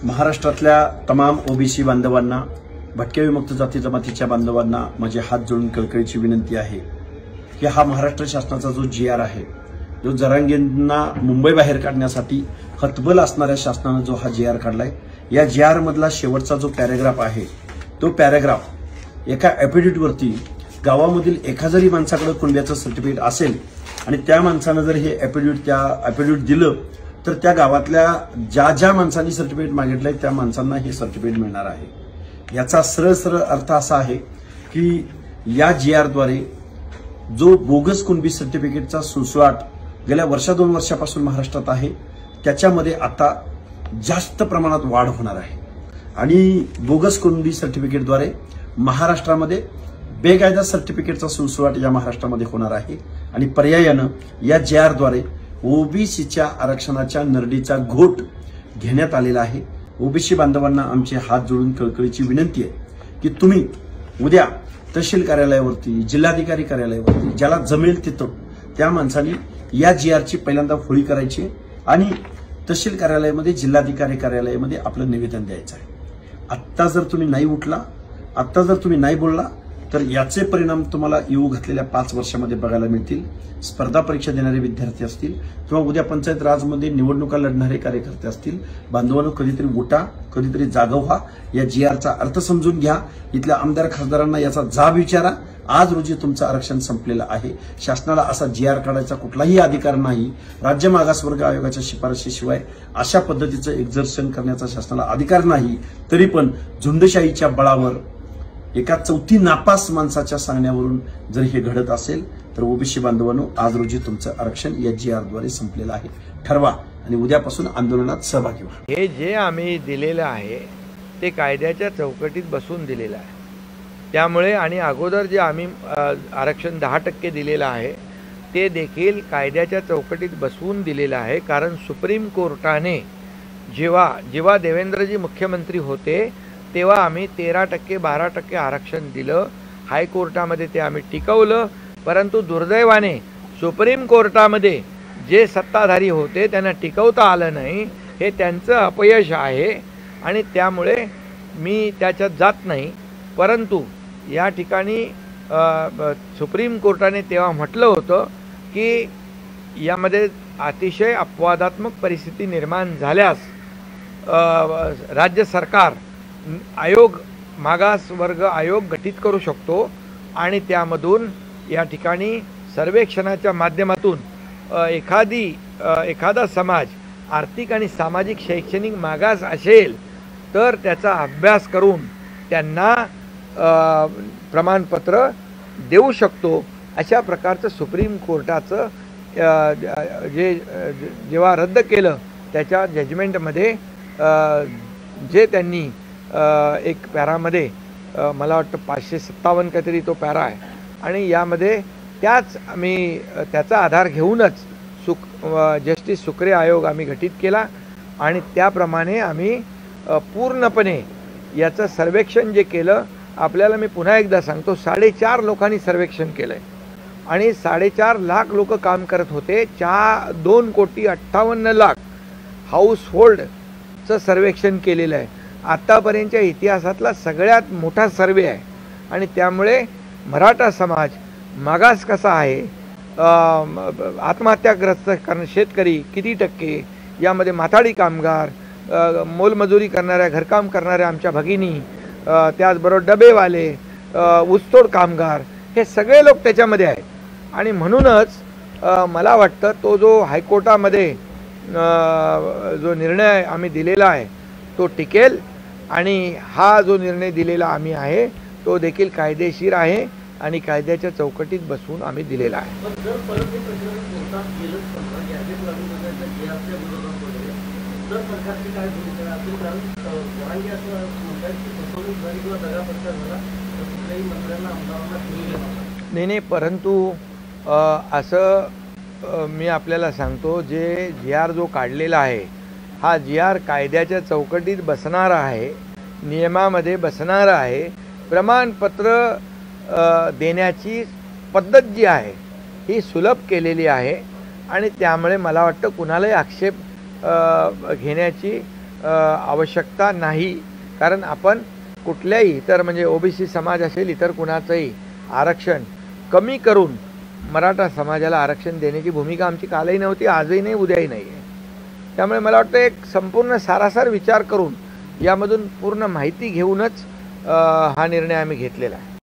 महाराष्ट्रातल्या तमाम ओबीसी बांधवांना, भटक्या विमुक्त जाती जमातीच्या बांधवांना माझे हात जोडून कळकळीची विनंती आहे की हा महाराष्ट्र शासनाचा जो GR आहे, जो जरांगेंना मुंबई बाहेर काढण्यासाठी हतबल असणाऱ्या शासनाने जो हा GR काढलाय, या GR मधला शेवटचा जो पॅराग्राफ आहे, तो पॅराग्राफ एका ॲफिडेव्हिटवरती गावामधील एका जरी माणसाकडे कुणब्याचं सर्टिफिकेट असेल आणि त्या माणसानं जर हे ॲफिडेव्हिट दिलं तर त्या गावातल्या ज्या माणसांनी सर्टिफिकेट मागितलंय त्या माणसांना हे सर्टिफिकेट मिळणार आहे। याचा सरळ अर्थ असा आहे की या GR द्वारे जो बोगस कुणबी सर्टिफिकेटचा सुळसुळाट गेल्या दोन वर्षापासून महाराष्ट्रात आहे, त्याच्यामध्ये आता जास्त प्रमाणात वाढ होणार आहे आणि बोगस कुणबी सर्टिफिकेटद्वारे महाराष्ट्रामध्ये बेकायदा सर्टिफिकेटचा सुळसुळाट या महाराष्ट्रामध्ये होणार आहे आणि पर्यायानं या GR द्वारे ओबीसीच्या आरक्षणाच्या नरडीचा घोट घेण्यात आलेला आहे। ओबीसी बांधवांना आमचे हात जोडून कळकळीची विनंती आहे की तुम्ही उद्या तहसील कार्यालयावरती, जिल्हाधिकारी कार्यालयावरती ज्याला जमेल तिथं त्या माणसांनी या GRची पहिल्यांदा होळी करायची आणि तहसील कार्यालयामध्ये, जिल्हाधिकारी कार्यालयामध्ये आपलं निवेदन द्यायचं आहे। आत्ता जर तुम्ही नाही उठला, आत्ता जर तुम्ही नाही बोलला तर याचे परिणाम तुम्हाला येऊ घातलेल्या 5 वर्षामध्ये बघायला मिळतील। स्पर्धा परीक्षा देणारे विद्यार्थी असतील किंवा उद्या पंचायत राजमध्ये निवडणुका लढणारे कार्यकर्ते असतील, बांधवांनो कधीतरी उठा, कधीतरी जागा व्हा, या GRचा अर्थ समजून घ्या, इथल्या आमदार खासदारांना याचा जाब विचारा। आज रोजी तुमचं आरक्षण संपलेलं आहे। शासनाला असा GR काढायचा कुठलाही अधिकार नाही। राज्य मागासवर्ग आयोगाच्या शिफारशीशिवाय अशा पद्धतीचं एक्झर्शन करण्याचा शासनाला अधिकार नाही। तरी पण झुंडशाहीच्या बळावर एका चौथी नापास माणसाच्या सांगण्यावरून जर हे घडत असेल तर ओबीसी बांधवांनो, आज रोजी तुमचं आरक्षण या GR द्वारे संपलेलं आहे। ठरवा आणि उद्यापासून आंदोलनात सहभागी व्हा। हे जे आम्ही दिलेलं आहे ते कायद्याच्या चौकटीत बसून दिलेलं आहे। त्यामुळे आणि अगोदर जे आम्ही आरक्षण 10% दिलेलं आहे ते देखील कायद्याच्या चौकटीत बसवून दिलेलं आहे। कारण सुप्रीम कोर्टाने जेव्हा देवेंद्रजी मुख्यमंत्री होते तेव्हा आम्ही 13% 12% आरक्षण दिलं। हायकोर्टामध्ये ते आम्ही टिकवलं, परंतु दुर्दैवाने सुप्रीम कोर्टामध्ये जे सत्ताधारी होते त्यांना टिकवता आलं नाही। हे त्यांचं अपयश आहे आणि त्यामुळे मी त्याच्यात जात नाही। परंतु या ठिकाणी सुप्रीम कोर्टाने तेव्हा म्हटलं होतं की यामध्ये अतिशय अपवादात्मक परिस्थिती निर्माण झाल्यास राज्य सरकार मागासवर्ग आयोग गठीत करू शकतो आणि त्यामधून या ठिकाणी सर्वेक्षणाच्या माध्यमातून एखादा समाज आर्थिक आणि सामाजिक शैक्षणिक मागास असेल तर त्याचा अभ्यास करून त्यांना प्रमाणपत्र देऊ शकतो। अशा प्रकारचं सुप्रीम कोर्टाचं जेव्हा रद्द केलं त्याच्या जजमेंटमध्ये जे त्यांनी एक पॅरामध्ये मला वाटतं 557 काहीतरी तो पॅरा आहे आणि यामध्ये त्याचा आधार घेऊनच जस्टिस सुक्रे आयोग आम्ही गठीत केला आणि त्याप्रमाणे आम्ही पूर्णपणे याचं सर्वेक्षण जे केलं। आपल्याला मी पुन्हा एकदा सांगतो, 4.5 लोकांनी सर्वेक्षण केलंय आणि 4.5 लाख लोक काम करत होते। 2,58,00,000 हाऊसहोल्डचं सर्वेक्षण केलेलं आहे। आतापर्यंतच्या इतिहासातला सगळ्यात मोठा सर्वे आहे आणि त्यामुळे मराठा समाज मागास कसा आहे, आत्महत्याग्रस्त शेतकरी किती टक्के, यामध्ये माथाडी कामगार, मोलमजुरी करणाऱ्या, घरकाम करणाऱ्या आमच्या भगिनी, त्याचबरोबर डबेवाले, ऊसतोड कामगार, हे सगळे लोक त्याच्यामध्ये आहेत आणि म्हणूनच मला वाटतं तो जो हायकोर्टामध्ये जो निर्णय आम्ही दिलेला आहे तो टिकेल आणि हा जो निर्णय दिलेला आम्ही आहे तो देखील कायदेशीर आहे आणि कायद्याच्या चौकटीत बसवून आम्ही दिलेला आहे। नाही, परंतु असं मी आपल्याला सांगतो, जे GR जो काढलेला आहे हा GR कायद्याच्या चौकटीत बसणार आहे, नियमामध्ये बसणार आहे। प्रमाणपत्र देण्याची पद्धत जी आहे ही सुलभ केलेली आहे आणि त्यामुळे मला वाटतं कुणालाही आक्षेप घेण्याची आवश्यकता नाही, कारण आपण कुठल्याही इतर म्हणजे ओबीसी समाज असेल इतर कुणाचंही आरक्षण कमी करून मराठा समाजाला आरक्षण देण्याची भूमिका आमची कालही नव्हती, आजही नाही, उद्याही नाही आहे. त्यामुळे मला वाटतं एक संपूर्ण सारासार विचार करून यामधून पूर्ण माहिती घेऊनच हा निर्णय आम्ही घेतलेला आहे.